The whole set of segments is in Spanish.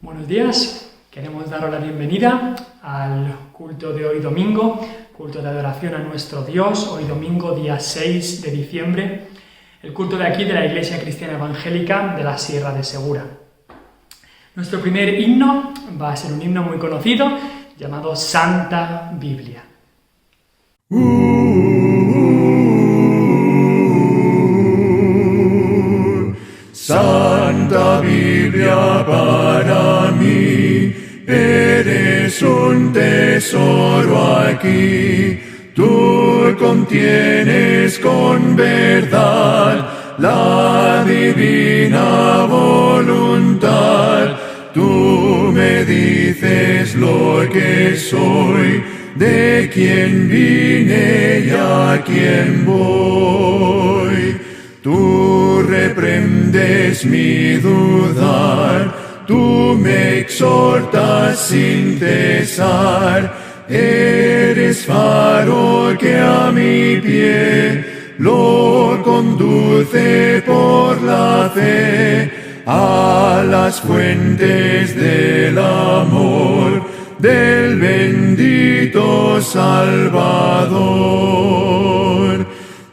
Buenos días, queremos daros la bienvenida al culto de hoy domingo, culto de adoración a nuestro Dios, hoy domingo día 6 de diciembre, el culto de aquí de la Iglesia Cristiana Evangélica de la Sierra de Segura. Nuestro primer himno va a ser un himno muy conocido llamado Santa Biblia. Santa Biblia para mí, eres un tesoro aquí. Tú contienes con verdad la divina voluntad. Tú me dices lo que soy, de quién vine y a quién voy. Tú reprendes mi dudar, tú me exhortas sin cesar. Eres faro que a mi pie lo conduce por la fe a las fuentes del amor del bendito Salvador.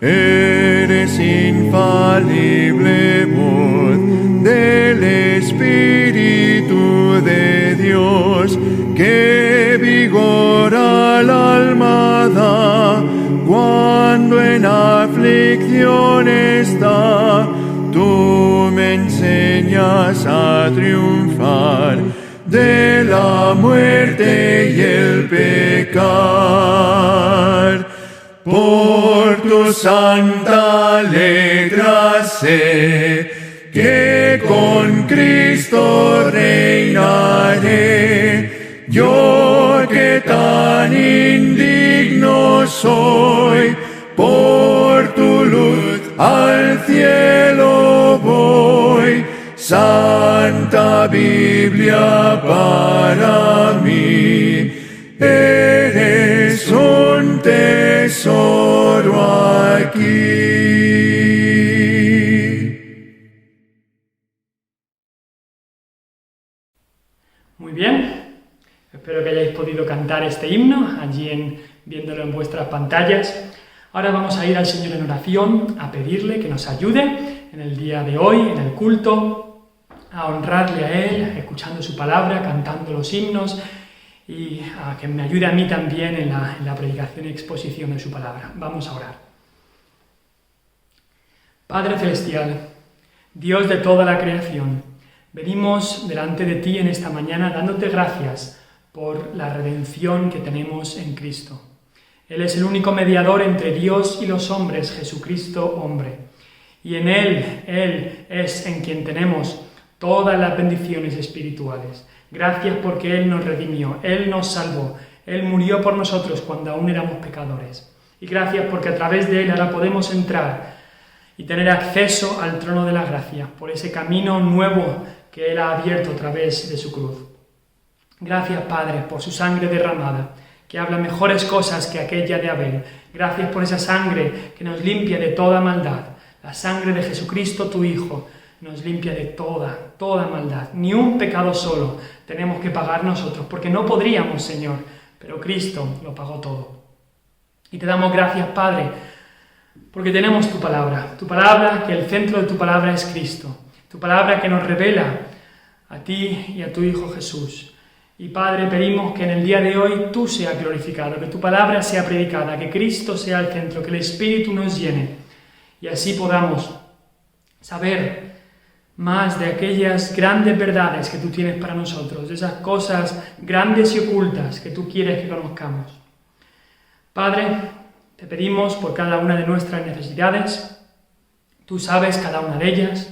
Eres infalible voz del Espíritu de Dios, que vigora al alma da cuando en aflicción está. Tú me enseñas a triunfar de la muerte y el pecar. Por tu santa letra sé que con Cristo reinaré. Yo que tan indigno soy, por tu luz al cielo voy. Santa Biblia para mí, eres un tesoro aquí. Muy bien, espero que hayáis podido cantar este himno allí viéndolo en vuestras pantallas. Ahora vamos a ir al Señor en oración, a pedirle que nos ayude en el día de hoy, en el culto, a honrarle a Él, escuchando su palabra, cantando los himnos, y a que me ayude a mí también en la predicación y exposición de su palabra. Vamos a orar. Padre Celestial, Dios de toda la creación, venimos delante de ti en esta mañana dándote gracias por la redención que tenemos en Cristo. Él es el único mediador entre Dios y los hombres, Jesucristo hombre. Y en Él es en quien tenemos todas las bendiciones espirituales. Gracias porque Él nos redimió, Él nos salvó, Él murió por nosotros cuando aún éramos pecadores. Y gracias porque a través de Él ahora podemos entrar y tener acceso al trono de la gracia, por ese camino nuevo que Él ha abierto a través de su cruz. Gracias, Padre, por su sangre derramada, que habla mejores cosas que aquella de Abel. Gracias por esa sangre que nos limpia de toda maldad. La sangre de Jesucristo, tu Hijo, nos limpia de toda maldad. Ni un pecado solo tenemos que pagar nosotros, porque no podríamos, Señor, pero Cristo lo pagó todo. Y te damos gracias, Padre, porque tenemos tu palabra, que el centro de tu palabra es Cristo, tu palabra que nos revela a ti y a tu Hijo Jesús. Y Padre, pedimos que en el día de hoy tú seas glorificado, que tu palabra sea predicada, que Cristo sea el centro, que el Espíritu nos llene, y así podamos saber más de aquellas grandes verdades que tú tienes para nosotros, de esas cosas grandes y ocultas que tú quieres que conozcamos. Padre, te pedimos por cada una de nuestras necesidades. Tú sabes cada una de ellas.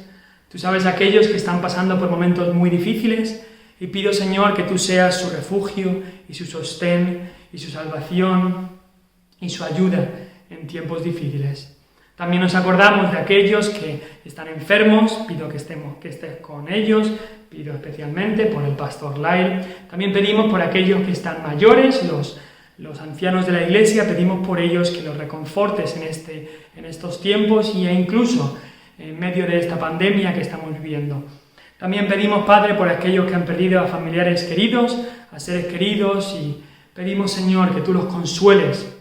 Tú sabes aquellos que están pasando por momentos muy difíciles, y pido, Señor, que tú seas su refugio y su sostén y su salvación y su ayuda en tiempos difíciles. También nos acordamos de aquellos que están enfermos, pido que estés con ellos, pido especialmente por el pastor Lyle. También pedimos por aquellos que están mayores, los ancianos de la Iglesia, pedimos por ellos que los reconfortes en estos tiempos e incluso en medio de esta pandemia que estamos viviendo. También pedimos, Padre, por aquellos que han perdido a familiares queridos, a seres queridos, y pedimos, Señor, que tú los consueles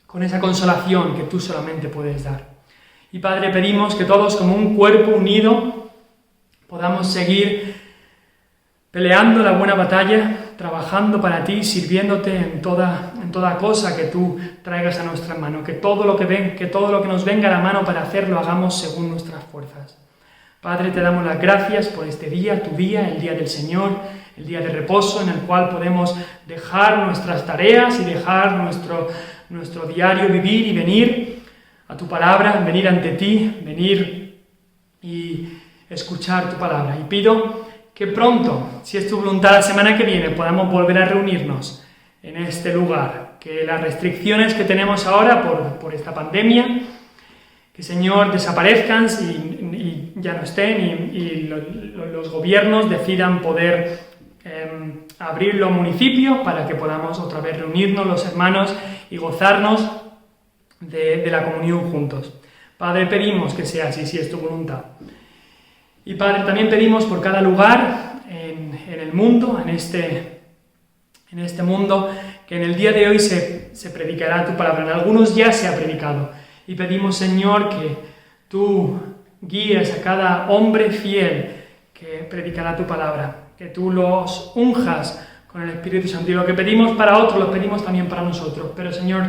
con esa consolación que tú solamente puedes dar. Y, Padre, pedimos que todos, como un cuerpo unido, podamos seguir peleando la buena batalla, trabajando para ti, sirviéndote en toda cosa que tú traigas a nuestra mano, que todo lo que nos venga a la mano para hacerlo hagamos según nuestras fuerzas. Padre, te damos las gracias por este día, tu día, el día del Señor, el día de reposo en el cual podemos dejar nuestras tareas y dejar nuestro diario vivir y venir a tu palabra, venir ante ti, venir y escuchar tu palabra. Y pido que pronto, si es tu voluntad, la semana que viene podamos volver a reunirnos en este lugar, que las restricciones que tenemos ahora por esta pandemia, que, Señor, desaparezcan y ya no estén, y los gobiernos decidan poder abrir los municipios para que podamos otra vez reunirnos los hermanos y gozarnos de la comunión juntos. Padre, pedimos que sea así, si es tu voluntad. Y, Padre, también pedimos por cada lugar en el mundo, en este mundo, que en el día de hoy se predicará tu palabra. En algunos ya se ha predicado. Y pedimos, Señor, que tú guíes a cada hombre fiel que predicará tu palabra, que tú los unjas con el Espíritu Santo. Y lo que pedimos para otros, lo pedimos también para nosotros. Pero, Señor,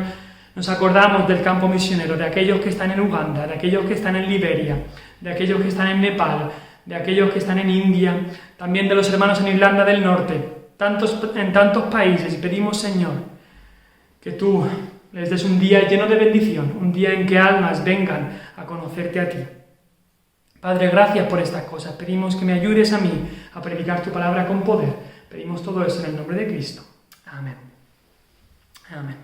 nos acordamos del campo misionero, de aquellos que están en Uganda, de aquellos que están en Liberia, de aquellos que están en Nepal, de aquellos que están en India, también de los hermanos en Irlanda del Norte, en tantos países. Y pedimos, Señor, que tú les des un día lleno de bendición, un día en que almas vengan a conocerte a ti. Padre, gracias por estas cosas. Pedimos que me ayudes a mí a predicar tu palabra con poder. Pedimos todo eso en el nombre de Cristo. Amén. Amén.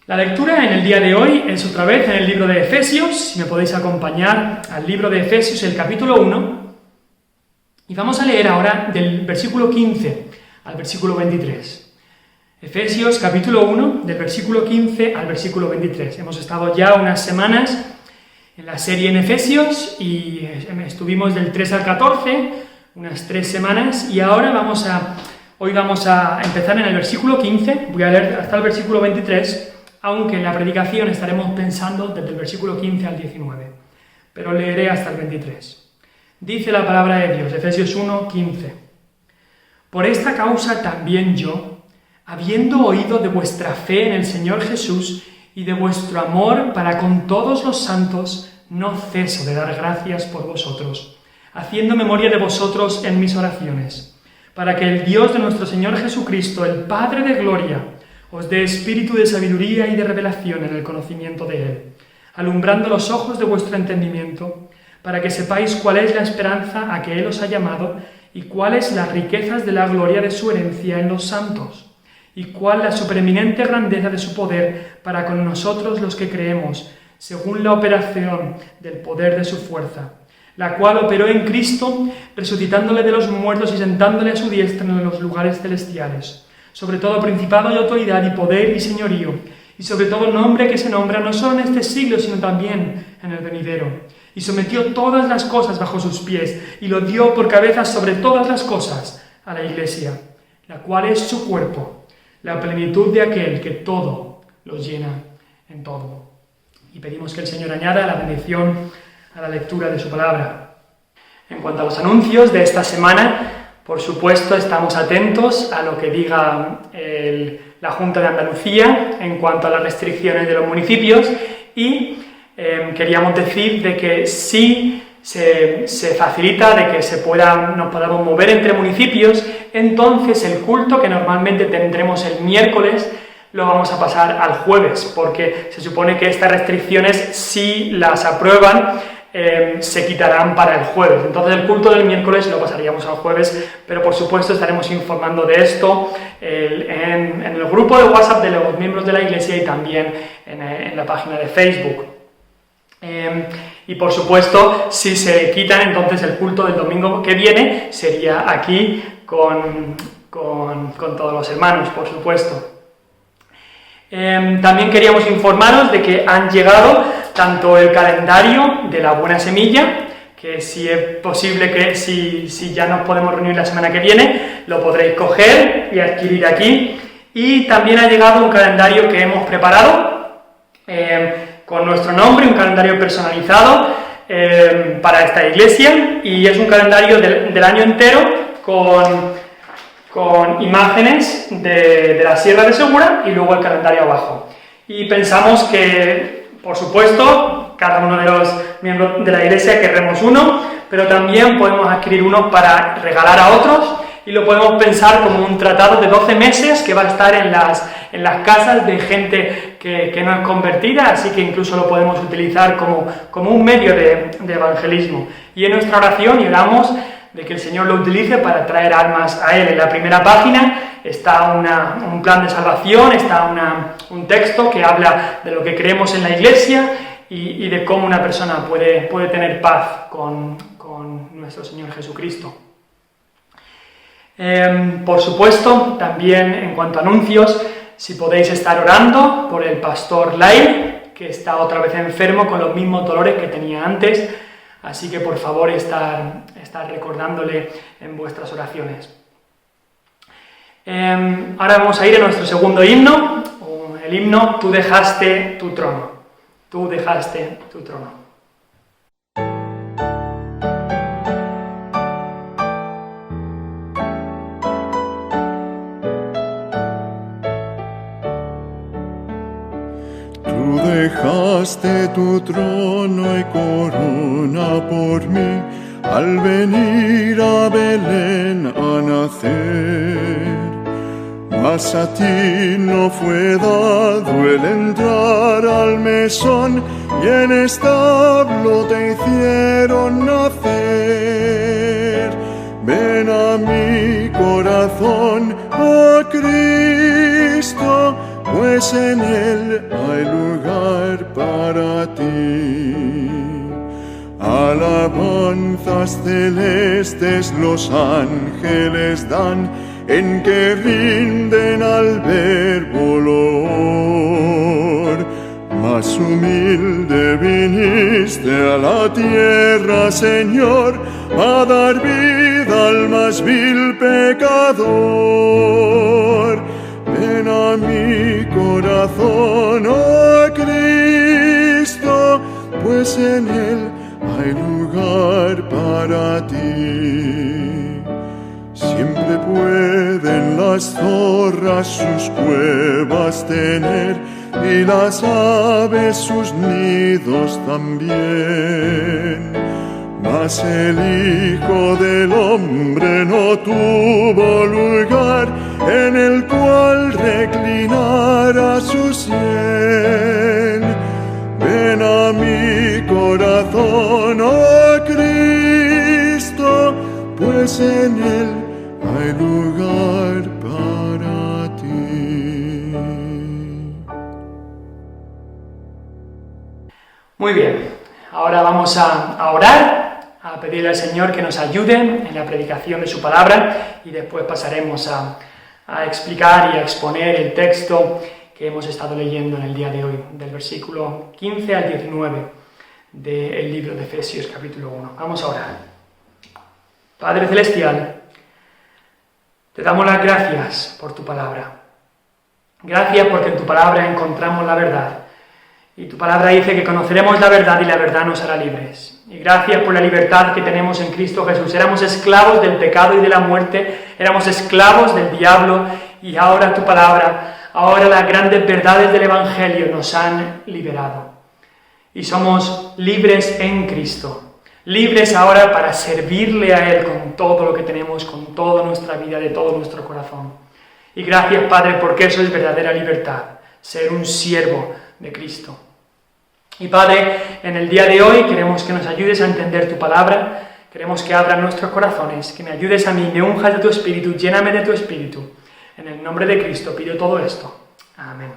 La lectura en el día de hoy es otra vez en el libro de Efesios. Si me podéis acompañar al libro de Efesios, el capítulo 1. Y vamos a leer ahora del versículo 15 al versículo 23. Efesios capítulo 1, del versículo 15 al versículo 23. Hemos estado ya unas semanas en la serie en Efesios y estuvimos del 3 al 14, unas 3 semanas, y ahora hoy vamos a empezar en el versículo 15, voy a leer hasta el versículo 23, aunque en la predicación estaremos pensando desde el versículo 15 al 19, pero leeré hasta el 23. Dice la palabra de Dios, Efesios 1, 15. Por esta causa también yo, habiendo oído de vuestra fe en el Señor Jesús y de vuestro amor para con todos los santos, no ceso de dar gracias por vosotros, haciendo memoria de vosotros en mis oraciones, para que el Dios de nuestro Señor Jesucristo, el Padre de gloria, os dé espíritu de sabiduría y de revelación en el conocimiento de Él, alumbrando los ojos de vuestro entendimiento, para que sepáis cuál es la esperanza a que Él os ha llamado y cuáles las riquezas de la gloria de su herencia en los santos, y cuál la supereminente grandeza de su poder para con nosotros los que creemos, según la operación del poder de su fuerza, la cual operó en Cristo, resucitándole de los muertos y sentándole a su diestra en los lugares celestiales, sobre todo principado y autoridad y poder y señorío, y sobre todo nombre que se nombra no solo en este siglo, sino también en el venidero, y sometió todas las cosas bajo sus pies, y lo dio por cabeza sobre todas las cosas a la Iglesia, la cual es su cuerpo, la plenitud de aquel que todo lo llena en todo. Y pedimos que el Señor añada la bendición a la lectura de su palabra. En cuanto a los anuncios de esta semana, por supuesto estamos atentos a lo que diga la Junta de Andalucía en cuanto a las restricciones de los municipios y queríamos decir de que sí se facilita de que nos podamos mover entre municipios, entonces el culto que normalmente tendremos el miércoles lo vamos a pasar al jueves, porque se supone que estas restricciones, si las aprueban, se quitarán para el jueves. Entonces el culto del miércoles lo pasaríamos al jueves, pero por supuesto estaremos informando de esto en el grupo de WhatsApp de los miembros de la Iglesia y también en la página de Facebook. Y por supuesto, si se quitan, entonces el culto del domingo que viene sería aquí con todos los hermanos, por supuesto. También queríamos informaros de que han llegado tanto el calendario de la Buena Semilla que si es posible, que si ya nos podemos reunir la semana que viene, lo podréis coger y adquirir aquí. Y también ha llegado un calendario que hemos preparado con nuestro nombre, un calendario personalizado para esta iglesia, y es un calendario del año entero con imágenes de la Sierra de Segura y luego el calendario abajo. Y pensamos que, por supuesto, cada uno de los miembros de la iglesia querremos uno, pero también podemos adquirir uno para regalar a otros, y lo podemos pensar como un tratado de 12 meses que va a estar en las casas de gente que no es convertida, así que incluso lo podemos utilizar como un medio de evangelismo. Y en nuestra oración oramos de que el Señor lo utilice para traer almas a Él. En la primera página está un plan de salvación, está un texto que habla de lo que creemos en la iglesia y de cómo una persona puede tener paz con nuestro Señor Jesucristo. Por supuesto, también en cuanto a anuncios, si podéis estar orando por el pastor Lai, que está otra vez enfermo con los mismos dolores que tenía antes, así que por favor estar recordándole en vuestras oraciones. Ahora vamos a ir a nuestro segundo himno, el himno Tú dejaste tu trono. Tú dejaste tu trono. Tú dejaste tu trono y corona por mí, al venir a Belén a nacer. Mas a ti no fue dado el entrar al mesón, y en establo te hicieron nacer. Ven a mi corazón, a Cristo, pues en Él hay lugar para ti. Alabanzas celestes los ángeles dan, en que rinden al Verbo olor. Más humilde viniste a la tierra, Señor, a dar vida al más vil pecador. Ven a mi corazón, oh Cristo, pues en Él hay lugar para ti. Siempre pueden las zorras sus cuevas tener, y las aves sus nidos también. Mas el Hijo del Hombre no tuvo lugar en el cual reclinara su sien. Ven a mi corazón, oh Cristo, pues en Él hay lugar para ti. Muy bien, ahora vamos a orar, a pedirle al Señor que nos ayude en la predicación de su palabra, y después pasaremos a explicar y a exponer el texto que hemos estado leyendo en el día de hoy, del versículo 15 al 19 del libro de Efesios capítulo 1. Vamos a orar. Padre Celestial, te damos las gracias por tu palabra. Gracias porque en tu palabra encontramos la verdad. Y tu palabra dice que conoceremos la verdad y la verdad nos hará libres. Y gracias por la libertad que tenemos en Cristo Jesús. Éramos esclavos del pecado y de la muerte, éramos esclavos del diablo, y ahora tu palabra, ahora las grandes verdades del Evangelio nos han liberado. Y somos libres en Cristo. Libres ahora para servirle a Él con todo lo que tenemos, con toda nuestra vida, de todo nuestro corazón. Y gracias, Padre, porque eso es verdadera libertad, ser un siervo de Cristo. Y Padre, en el día de hoy queremos que nos ayudes a entender tu palabra, queremos que abras nuestros corazones, que me ayudes a mí, me unjas de tu Espíritu, lléname de tu Espíritu. En el nombre de Cristo pido todo esto. Amén.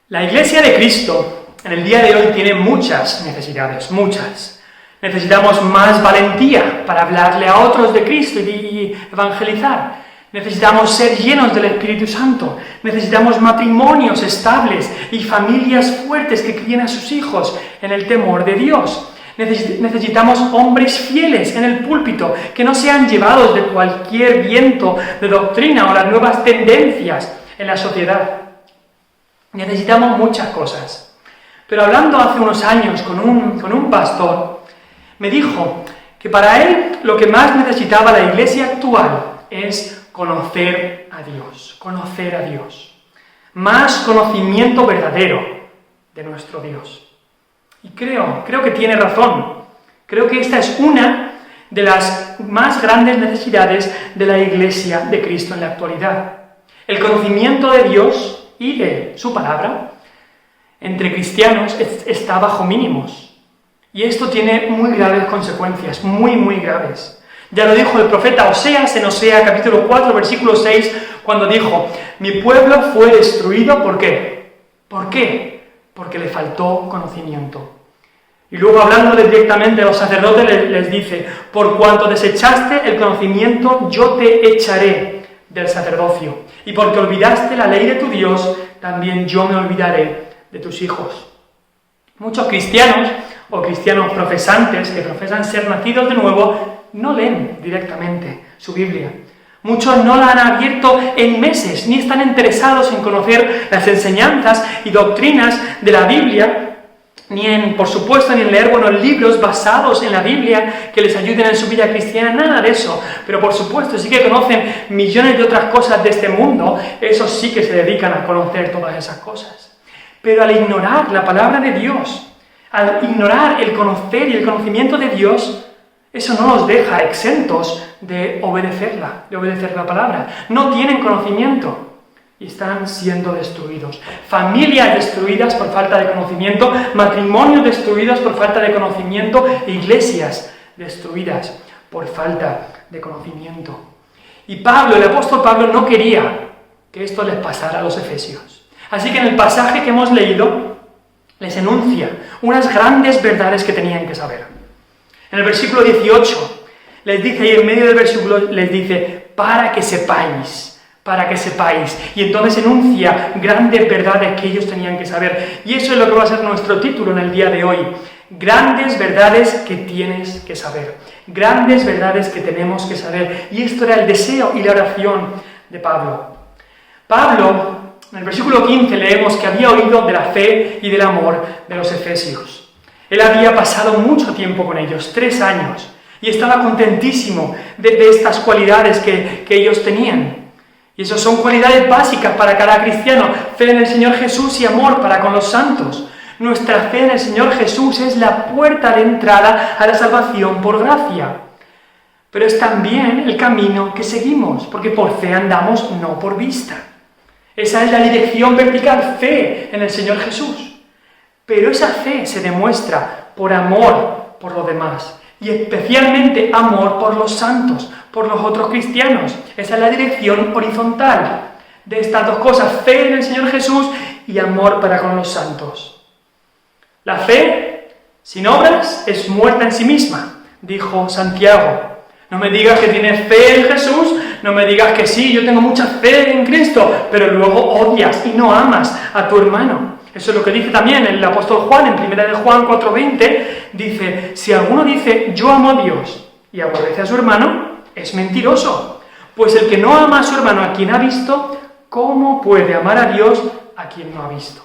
La Iglesia de Cristo en el día de hoy tiene muchas necesidades, muchas. Necesitamos más valentía para hablarle a otros de Cristo y evangelizar. Necesitamos ser llenos del Espíritu Santo. Necesitamos matrimonios estables y familias fuertes que críen a sus hijos en el temor de Dios. Necesitamos hombres fieles en el púlpito, que no sean llevados de cualquier viento de doctrina o las nuevas tendencias en la sociedad. Necesitamos muchas cosas. Pero hablando hace unos años con un pastor, me dijo que para él lo que más necesitaba la iglesia actual es conocer a Dios, conocer a Dios. Más conocimiento verdadero de nuestro Dios. Y creo que tiene razón. Creo que esta es una de las más grandes necesidades de la Iglesia de Cristo en la actualidad. El conocimiento de Dios y de su palabra entre cristianos está bajo mínimos. Y esto tiene muy graves consecuencias, muy, muy graves. Ya lo dijo el profeta Oseas en Osea capítulo 4, versículo 6, cuando dijo: mi pueblo fue destruido, ¿por qué? ¿Por qué? Porque le faltó conocimiento. Y luego, hablándole directamente a los sacerdotes, les dice: por cuanto desechaste el conocimiento, yo te echaré del sacerdocio. Y porque olvidaste la ley de tu Dios, también yo me olvidaré de tus hijos. Muchos cristianos, o cristianos profesantes, que profesan ser nacidos de nuevo, no leen directamente su Biblia. Muchos no la han abierto en meses, ni están interesados en conocer las enseñanzas y doctrinas de la Biblia, por supuesto, ni en leer buenos libros basados en la Biblia que les ayuden en su vida cristiana, nada de eso. Pero por supuesto, sí que conocen millones de otras cosas de este mundo, esos sí que se dedican a conocer todas esas cosas. Pero al ignorar la palabra de Dios, al ignorar el conocer y el conocimiento de Dios, eso no los deja exentos de obedecerla, de obedecer la palabra. No tienen conocimiento y están siendo destruidos. Familias destruidas por falta de conocimiento, matrimonios destruidos por falta de conocimiento, iglesias destruidas por falta de conocimiento. Y Pablo, el apóstol Pablo, no quería que esto les pasara a los efesios. Así que en el pasaje que hemos leído, les enuncia unas grandes verdades que tenían que saber. En el versículo 18, les dice, y en medio del versículo les dice: para que sepáis. Y entonces enuncia grandes verdades que ellos tenían que saber. Y eso es lo que va a ser nuestro título en el día de hoy. Grandes verdades que tienes que saber. Grandes verdades que tenemos que saber. Y esto era el deseo y la oración de Pablo. Pablo, en el versículo 15, leemos que había oído de la fe y del amor de los efesios. Él había pasado mucho tiempo con ellos, 3 años, y estaba contentísimo de estas cualidades que ellos tenían. Y esas son cualidades básicas para cada cristiano: fe en el Señor Jesús y amor para con los santos. Nuestra fe en el Señor Jesús es la puerta de entrada a la salvación por gracia. Pero es también el camino que seguimos, porque por fe andamos, no por vista. Esa es la dirección vertical, fe en el Señor Jesús. Pero esa fe se demuestra por amor por los demás, y especialmente amor por los santos, por los otros cristianos. Esa es la dirección horizontal de estas dos cosas: fe en el Señor Jesús y amor para con los santos. La fe sin obras es muerta en sí misma, dijo Santiago. No me digas que tienes fe en Jesús, no me digas que sí, yo tengo mucha fe en Cristo, pero luego odias y no amas a tu hermano. Eso es lo que dice también el apóstol Juan en 1 de Juan 4:20, dice: si alguno dice yo amo a Dios y aborrece a su hermano, es mentiroso, pues el que no ama a su hermano a quien ha visto, ¿cómo puede amar a Dios a quien no ha visto?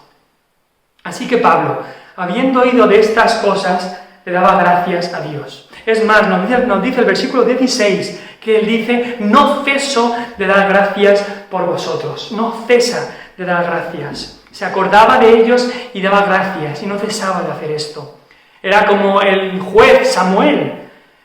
Así que Pablo, habiendo oído de estas cosas, le daba gracias a Dios. Es más, nos dice el versículo 16, que él dice: no ceso de dar gracias por vosotros, no cesa de dar gracias. Se acordaba de ellos y daba gracias, y no cesaba de hacer esto. Era como el juez Samuel,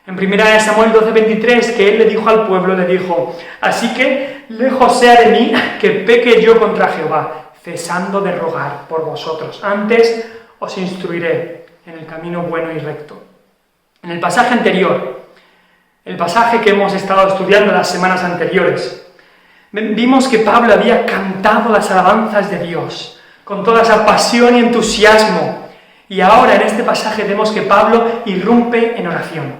en 1 Samuel 12:23, que él le dijo al pueblo, le dijo: así que lejos sea de mí que peque yo contra Jehová, cesando de rogar por vosotros. Antes os instruiré en el camino bueno y recto. En el pasaje anterior, el pasaje que hemos estado estudiando las semanas anteriores, vimos que Pablo había cantado las alabanzas de Dios con toda esa pasión y entusiasmo. Y ahora en este pasaje vemos que Pablo irrumpe en oración.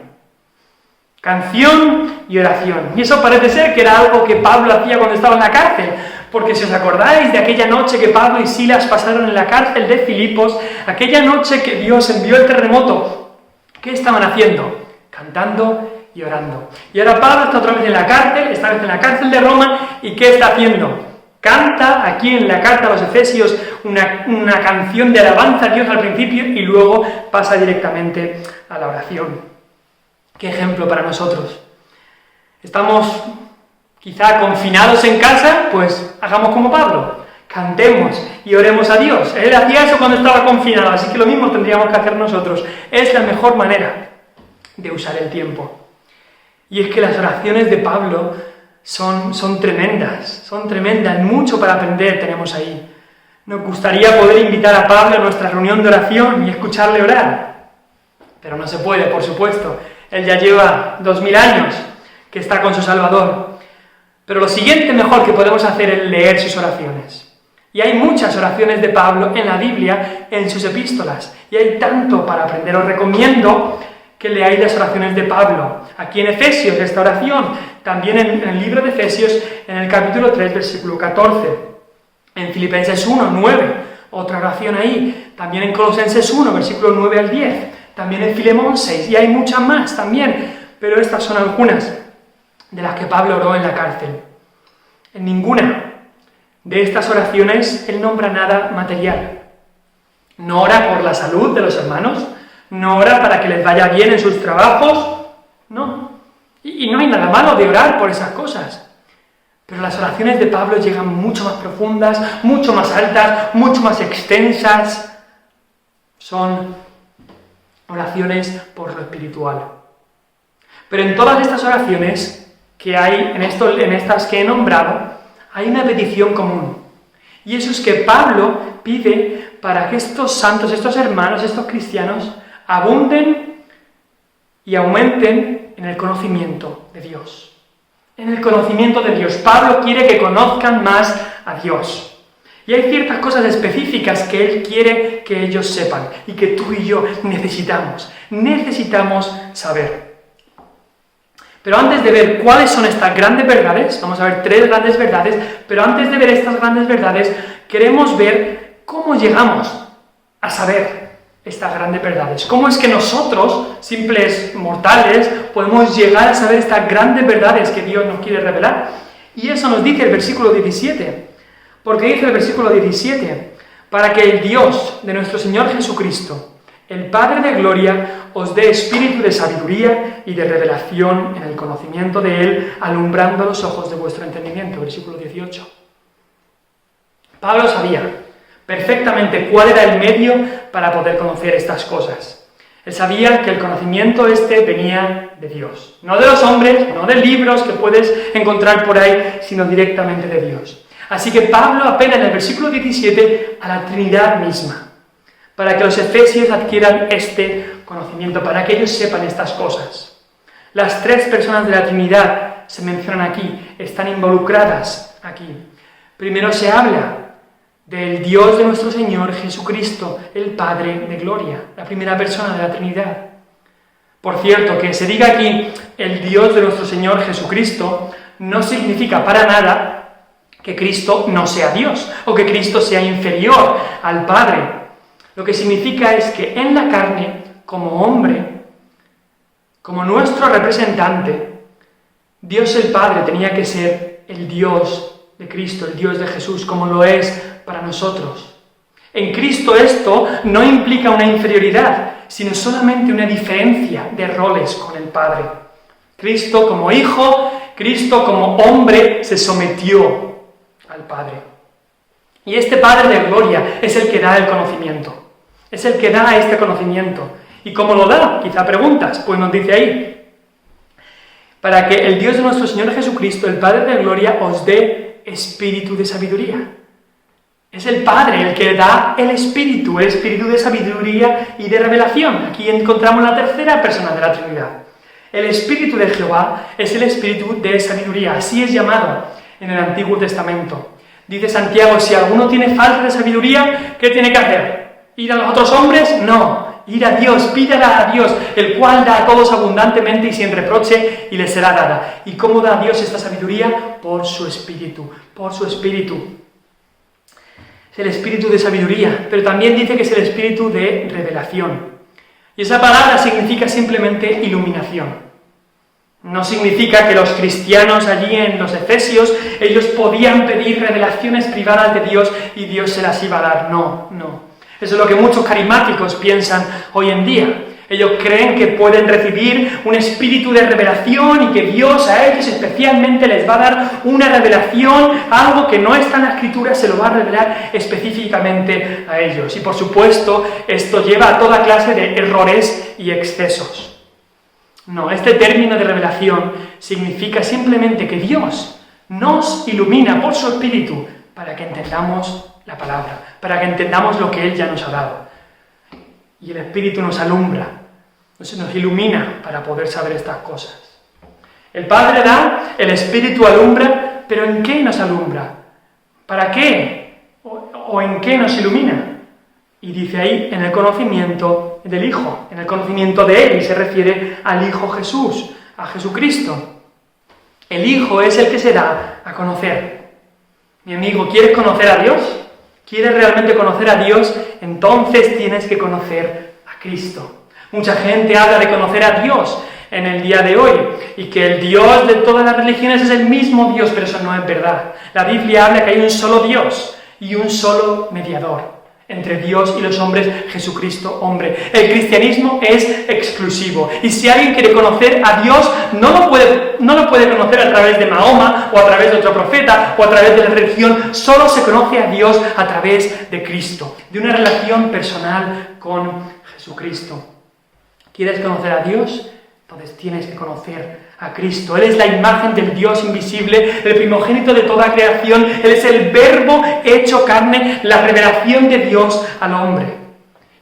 Canción y oración. Y eso parece ser que era algo que Pablo hacía cuando estaba en la cárcel, porque si os acordáis de aquella noche que Pablo y Silas pasaron en la cárcel de Filipos, aquella noche que Dios envió el terremoto, ¿qué estaban haciendo? Cantando y orando. Y ahora Pablo está otra vez en la cárcel, esta vez en la cárcel de Roma, ¿y qué está haciendo? Canta aquí en la carta a los Efesios una canción de alabanza a Dios al principio y luego pasa directamente a la oración. ¿Qué ejemplo para nosotros? Estamos quizá confinados en casa, pues hagamos como Pablo, cantemos y oremos a Dios. Él hacía eso cuando estaba confinado, así que lo mismo tendríamos que hacer nosotros. Es la mejor manera de usar el tiempo. Y es que las oraciones de Pablo son tremendas, mucho para aprender tenemos ahí. Nos gustaría poder invitar a Pablo a nuestra reunión de oración y escucharle orar, pero no se puede, por supuesto. Él ya lleva 2000 años que está con su Salvador. Pero lo siguiente mejor que podemos hacer es leer sus oraciones. Y hay muchas oraciones de Pablo en la Biblia, en sus epístolas. Y hay tanto para aprender. Os recomiendo que leáis las oraciones de Pablo. Aquí en Efesios, esta oración. También en el libro de Efesios, en el capítulo 3, versículo 14. En Filipenses 1, 9. Otra oración ahí. También en Colosenses 1, versículo 9 al 10. También en Filemón 6, y hay muchas más también, pero estas son algunas de las que Pablo oró en la cárcel. En ninguna de estas oraciones él nombra nada material. No ora por la salud de los hermanos, no ora para que les vaya bien en sus trabajos, no. Y no hay nada malo de orar por esas cosas. Pero las oraciones de Pablo llegan mucho más profundas, mucho más altas, mucho más extensas. Son oraciones por lo espiritual. Pero en todas estas oraciones que hay, en estas que he nombrado, hay una petición común. Y eso es que Pablo pide para que estos santos, estos hermanos, estos cristianos, abunden y aumenten en el conocimiento de Dios. En el conocimiento de Dios. Pablo quiere que conozcan más a Dios. Y hay ciertas cosas específicas que él quiere que ellos sepan y que tú y yo necesitamos saber. Pero antes de ver cuáles son estas grandes verdades, vamos a ver 3 grandes verdades, pero antes de ver estas grandes verdades, queremos ver cómo llegamos a saber estas grandes verdades. ¿Cómo es que nosotros, simples mortales, podemos llegar a saber estas grandes verdades que Dios nos quiere revelar? Y eso nos dice el versículo 17. Porque dice el versículo 17, para que el Dios de nuestro Señor Jesucristo, el Padre de gloria, os dé espíritu de sabiduría y de revelación en el conocimiento de Él, alumbrando los ojos de vuestro entendimiento. Versículo 18. Pablo sabía perfectamente cuál era el medio para poder conocer estas cosas. Él sabía que el conocimiento venía de Dios. No de los hombres, no de libros que puedes encontrar por ahí, sino directamente de Dios. Así que Pablo apela en el versículo 17 a la Trinidad misma, para que los efesios adquieran este conocimiento, para que ellos sepan estas cosas. Las 3 personas de la Trinidad se mencionan aquí, están involucradas aquí. Primero se habla del Dios de nuestro Señor Jesucristo, el Padre de gloria, la primera persona de la Trinidad. Por cierto, que se diga aquí el Dios de nuestro Señor Jesucristo no significa para nada que Cristo no sea Dios, o que Cristo sea inferior al Padre. Lo que significa es que en la carne, como hombre, como nuestro representante, Dios el Padre tenía que ser el Dios de Cristo, el Dios de Jesús, como lo es para nosotros. En Cristo esto no implica una inferioridad, sino solamente una diferencia de roles con el Padre. Cristo como Hijo, Cristo como hombre se sometió al Padre. Y este Padre de gloria es el que da el conocimiento. Es el que da este conocimiento. ¿Y cómo lo da? Quizá preguntas. Pues nos dice ahí. Para que el Dios de nuestro Señor Jesucristo, el Padre de gloria, os dé espíritu de sabiduría. Es el Padre el que da el espíritu de sabiduría y de revelación. Aquí encontramos la tercera persona de la Trinidad. El Espíritu de Jehová es el espíritu de sabiduría. Así es llamado en el Antiguo Testamento. Dice Santiago, si alguno tiene falta de sabiduría, ¿qué tiene que hacer? ¿Ir a los otros hombres? No. ir a Dios, pídala a Dios, el cual da a todos abundantemente y sin reproche, y les será dada. ¿Y cómo da a Dios esta sabiduría? Por su Espíritu, por su Espíritu. Es el Espíritu de sabiduría, pero también dice que es el Espíritu de revelación. Y esa palabra significa simplemente iluminación. No significa que los cristianos allí en los Efesios, ellos podían pedir revelaciones privadas de Dios y Dios se las iba a dar. No. Eso es lo que muchos carismáticos piensan hoy en día. Ellos creen que pueden recibir un espíritu de revelación y que Dios a ellos especialmente les va a dar una revelación, algo que no está en la Escritura, se lo va a revelar específicamente a ellos. Y por supuesto, esto lleva a toda clase de errores y excesos. No, este término de revelación significa simplemente que Dios nos ilumina por su Espíritu para que entendamos la palabra, para que entendamos lo que Él ya nos ha dado. Y el Espíritu nos alumbra, nos ilumina para poder saber estas cosas. El Padre da, el Espíritu alumbra, pero ¿en qué nos alumbra? ¿Para qué? ¿O en qué nos ilumina? Y dice ahí, en el conocimiento del Hijo, en el conocimiento de Él, y se refiere al Hijo Jesús, a Jesucristo. El Hijo es el que se da a conocer. Mi amigo, ¿quieres conocer a Dios? ¿Quieres realmente conocer a Dios? Entonces tienes que conocer a Cristo. Mucha gente habla de conocer a Dios en el día de hoy, y que el Dios de todas las religiones es el mismo Dios, pero eso no es verdad. La Biblia habla que hay un solo Dios y un solo mediador entre Dios y los hombres, Jesucristo, hombre. El cristianismo es exclusivo. Y si alguien quiere conocer a Dios, no lo puede conocer a través de Mahoma, o a través de otro profeta, o a través de la religión. Solo se conoce a Dios a través de Cristo, de una relación personal con Jesucristo. ¿Quieres conocer a Dios? Entonces tienes que conocer a Cristo. Él es la imagen del Dios invisible, el primogénito de toda creación. Él es el Verbo hecho carne, la revelación de Dios al hombre.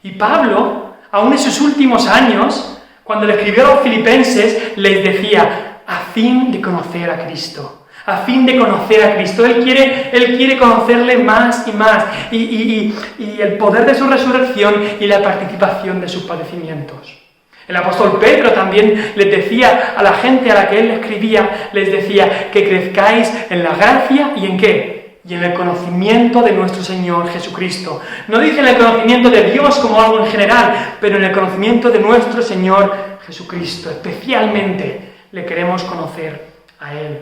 Y Pablo, aún en sus últimos años, cuando le escribió a los filipenses, les decía, a fin de conocer a Cristo. A fin de conocer a Cristo. Él quiere conocerle más y más. Y el poder de su resurrección y la participación de sus padecimientos. El apóstol Pedro también les decía a la gente a la que él escribía, les decía que crezcáis en la gracia y ¿en qué? Y en el conocimiento de nuestro Señor Jesucristo. No dice en el conocimiento de Dios como algo en general, pero en el conocimiento de nuestro Señor Jesucristo. Especialmente le queremos conocer a Él.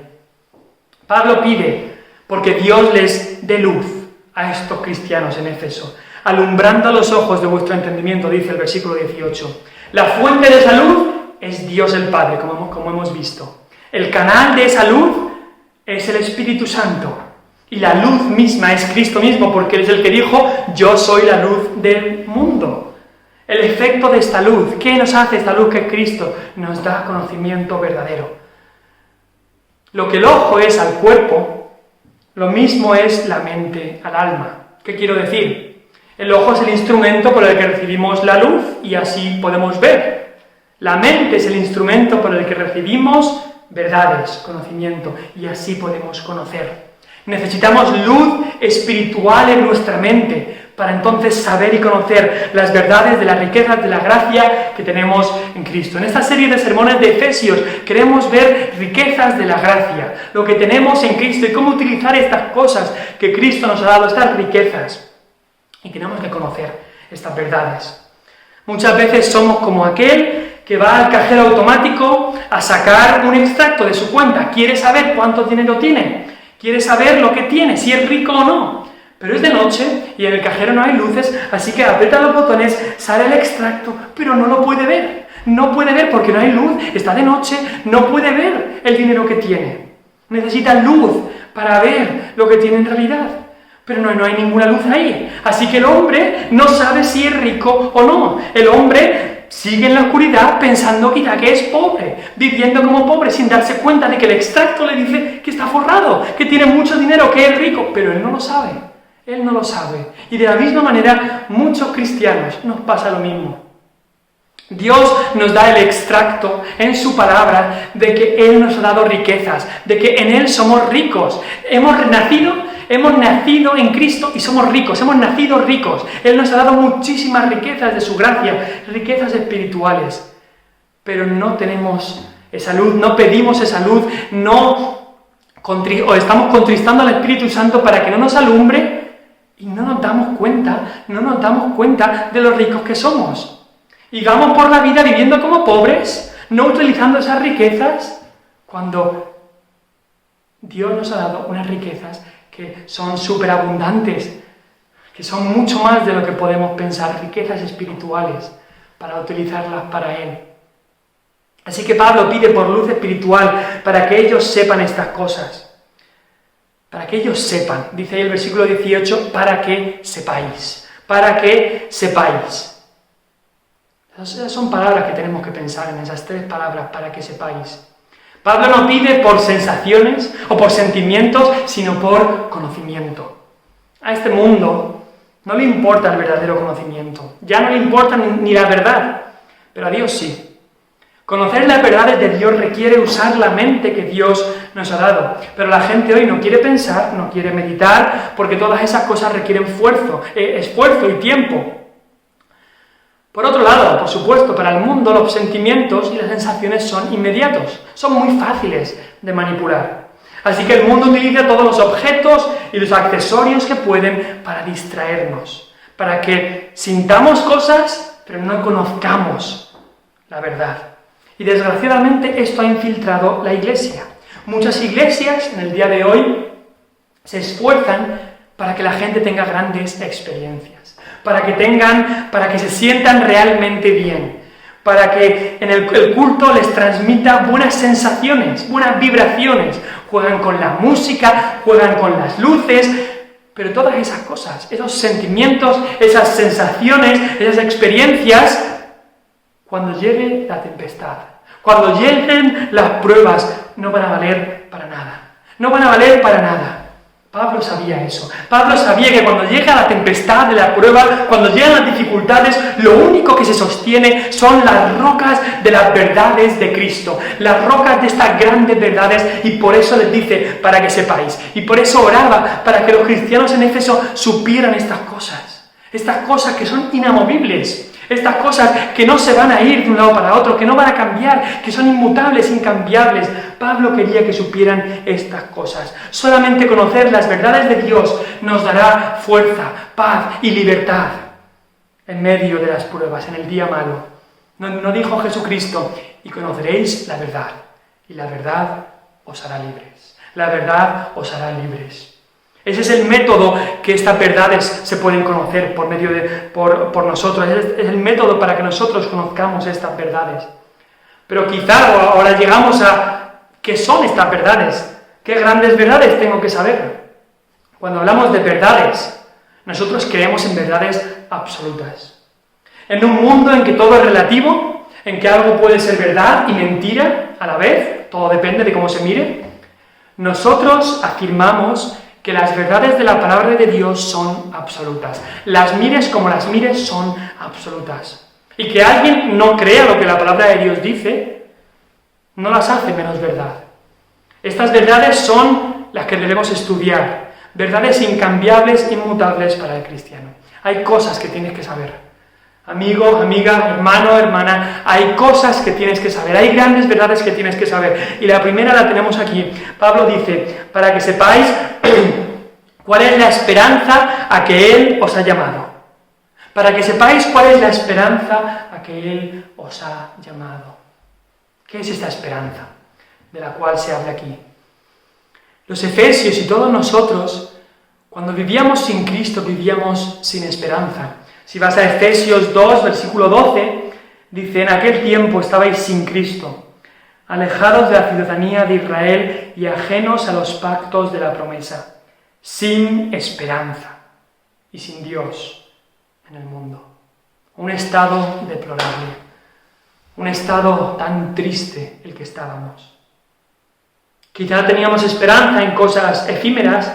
Pablo pide porque Dios les dé luz a estos cristianos en Éfeso, alumbrando los ojos de vuestro entendimiento, dice el versículo 18. La fuente de esa luz es Dios el Padre, como hemos visto. El canal de esa luz es el Espíritu Santo. Y la luz misma es Cristo mismo, porque Él es el que dijo, yo soy la luz del mundo. El efecto de esta luz, ¿qué nos hace esta luz que es Cristo? Nos da conocimiento verdadero. Lo que el ojo es al cuerpo, lo mismo es la mente al alma. ¿Qué quiero decir? El ojo es el instrumento por el que recibimos la luz y así podemos ver. La mente es el instrumento por el que recibimos verdades, conocimiento, y así podemos conocer. Necesitamos luz espiritual en nuestra mente para entonces saber y conocer las verdades de las riquezas de la gracia que tenemos en Cristo. En esta serie de sermones de Efesios queremos ver riquezas de la gracia, lo que tenemos en Cristo y cómo utilizar estas cosas que Cristo nos ha dado, estas riquezas. Y tenemos que conocer estas verdades. Muchas veces somos como aquel que va al cajero automático a sacar un extracto de su cuenta. Quiere saber cuánto dinero tiene. Quiere saber lo que tiene, si es rico o no. Pero es de noche y en el cajero no hay luces, así que aprieta los botones, sale el extracto, pero no lo puede ver. No puede ver porque no hay luz, está de noche, no puede ver el dinero que tiene. Necesita luz para ver lo que tiene en realidad. Pero no hay ninguna luz ahí. Así que el hombre no sabe si es rico o no. El hombre sigue en la oscuridad pensando quizá que es pobre, viviendo como pobre sin darse cuenta de que el extracto le dice que está forrado, que tiene mucho dinero, que es rico, pero él no lo sabe. Él no lo sabe. Y de la misma manera, muchos cristianos nos pasa lo mismo. Dios nos da el extracto en su palabra de que Él nos ha dado riquezas, de que en Él somos ricos. Hemos renacido Hemos nacido en Cristo y somos ricos, hemos nacido ricos. Él nos ha dado muchísimas riquezas de su gracia, riquezas espirituales. Pero no tenemos esa luz, no pedimos esa luz, o estamos contristando al Espíritu Santo para que no nos alumbre y no nos damos cuenta de lo ricos que somos. Y vamos por la vida viviendo como pobres, no utilizando esas riquezas, cuando Dios nos ha dado unas riquezas que son superabundantes, que son mucho más de lo que podemos pensar, riquezas espirituales, para utilizarlas para Él. Así que Pablo pide por luz espiritual para que ellos sepan estas cosas. Para que ellos sepan, dice ahí el versículo 18, para que sepáis. Para que sepáis. Esas son palabras que tenemos que pensar en, esas 3 palabras, para que sepáis. Pablo no pide por sensaciones o por sentimientos, sino por conocimiento. A este mundo no le importa el verdadero conocimiento, ya no le importa ni la verdad, pero a Dios sí. Conocer las verdades de Dios requiere usar la mente que Dios nos ha dado, pero la gente hoy no quiere pensar, no quiere meditar, porque todas esas cosas requieren esfuerzo y tiempo. Por otro lado, por supuesto, para el mundo los sentimientos y las sensaciones son inmediatos, son muy fáciles de manipular. Así que el mundo utiliza todos los objetos y los accesorios que pueden para distraernos, para que sintamos cosas, pero no conozcamos la verdad. Y desgraciadamente esto ha infiltrado la Iglesia. Muchas iglesias en el día de hoy se esfuerzan para que la gente tenga grandes experiencias, para que se sientan realmente bien, para que en el culto les transmita buenas sensaciones, buenas vibraciones. Juegan con la música, juegan con las luces, pero todas esas cosas, esos sentimientos, esas sensaciones, esas experiencias, cuando llegue la tempestad, cuando lleguen las pruebas, no van a valer para nada. No van a valer para nada. Pablo sabía eso. Pablo sabía que cuando llega la tempestad de la prueba, cuando llegan las dificultades, lo único que se sostiene son las rocas de las verdades de Cristo, las rocas de estas grandes verdades, y por eso les dice, para que sepáis. Y por eso oraba, para que los cristianos en Éfeso supieran estas cosas que son inamovibles. Estas cosas que no se van a ir de un lado para otro, que no van a cambiar, que son inmutables, incambiables. Pablo quería que supieran estas cosas. Solamente conocer las verdades de Dios nos dará fuerza, paz y libertad en medio de las pruebas, en el día malo. No dijo Jesucristo, y conoceréis la verdad, y la verdad os hará libres. La verdad os hará libres. Ese es el método que estas verdades se pueden conocer por nosotros. Es el método para que nosotros conozcamos estas verdades. Pero quizá ahora llegamos a ¿qué son estas verdades? ¿Qué grandes verdades tengo que saber? Cuando hablamos de verdades, nosotros creemos en verdades absolutas. En un mundo en que todo es relativo, en que algo puede ser verdad y mentira a la vez, todo depende de cómo se mire, nosotros afirmamos que las verdades de la palabra de Dios son absolutas. Las mires como las mires son absolutas. Y que alguien no crea lo que la palabra de Dios dice, no las hace menos verdad. Estas verdades son las que debemos estudiar. Verdades incambiables, inmutables para el cristiano. Hay cosas que tienes que saber. Amigo, amiga, hermano, hermana, hay cosas que tienes que saber, hay grandes verdades que tienes que saber. Y la primera la tenemos aquí. Pablo dice, para que sepáis cuál es la esperanza a que Él os ha llamado. Para que sepáis cuál es la esperanza a que Él os ha llamado. ¿Qué es esta esperanza de la cual se habla aquí? Los efesios y todos nosotros, cuando vivíamos sin Cristo, vivíamos sin esperanza. Si vas a Efesios 2, versículo 12, dice, en aquel tiempo estabais sin Cristo, alejados de la ciudadanía de Israel y ajenos a los pactos de la promesa, sin esperanza y sin Dios en el mundo. Un estado deplorable, un estado tan triste el que estábamos. Quizá teníamos esperanza en cosas efímeras,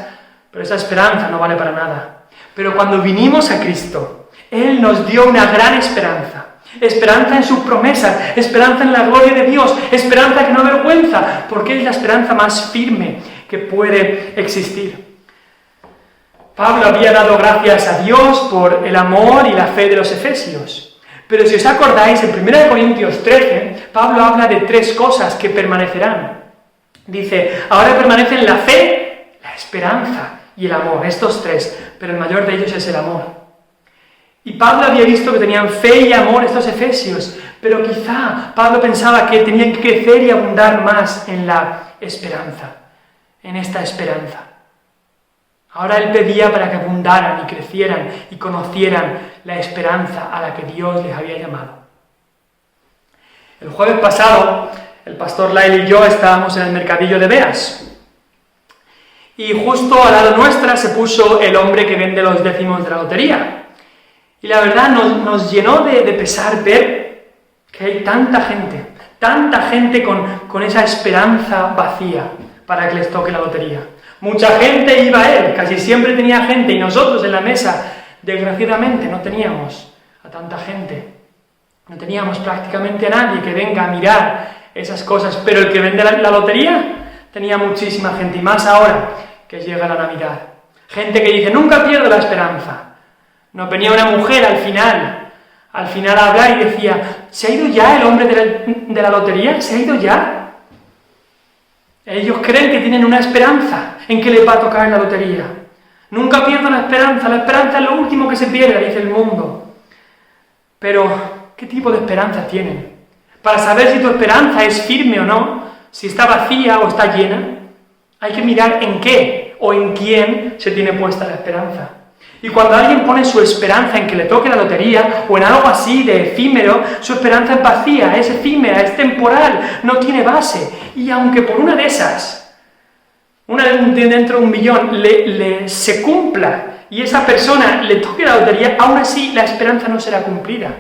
pero esa esperanza no vale para nada. Pero cuando vinimos a Cristo, Él nos dio una gran esperanza. Esperanza en sus promesas, esperanza en la gloria de Dios, esperanza que no avergüenza, porque es la esperanza más firme que puede existir. Pablo había dado gracias a Dios por el amor y la fe de los efesios. Pero si os acordáis, en 1 Corintios 13, Pablo habla de 3 cosas que permanecerán. Dice, ahora permanecen la fe, la esperanza y el amor, estos 3, pero el mayor de ellos es el amor. Y Pablo había visto que tenían fe y amor estos efesios, pero quizá Pablo pensaba que tenían que crecer y abundar más en la esperanza, en esta esperanza. Ahora él pedía para que abundaran y crecieran y conocieran la esperanza a la que Dios les había llamado. El jueves pasado, el pastor Lael y yo estábamos en el mercadillo de Beas. Y justo al lado nuestra se puso el hombre que vende los décimos de la lotería. Y la verdad nos llenó de pesar ver que hay tanta gente con esa esperanza vacía para que les toque la lotería. Mucha gente iba a él, casi siempre tenía gente, y nosotros en la mesa, desgraciadamente, no teníamos a tanta gente. No teníamos prácticamente a nadie que venga a mirar esas cosas, pero el que vende la lotería tenía muchísima gente, y más ahora que llega la Navidad. Gente que dice, nunca pierdo la esperanza. Nos venía una mujer al final a hablar y decía, ¿se ha ido ya el hombre de la lotería? ¿Se ha ido ya? Ellos creen que tienen una esperanza en que les va a tocar en la lotería. Nunca pierdo la esperanza es lo último que se pierde, dice el mundo. Pero, ¿qué tipo de esperanza tienen? Para saber si tu esperanza es firme o no, si está vacía o está llena, hay que mirar en qué o en quién se tiene puesta la esperanza. Y cuando alguien pone su esperanza en que le toque la lotería o en algo así de efímero, su esperanza es vacía, es efímera, es temporal, no tiene base. Y aunque por una de esas, una dentro de 1 millón, se cumpla y esa persona le toque la lotería, aún así la esperanza no será cumplida.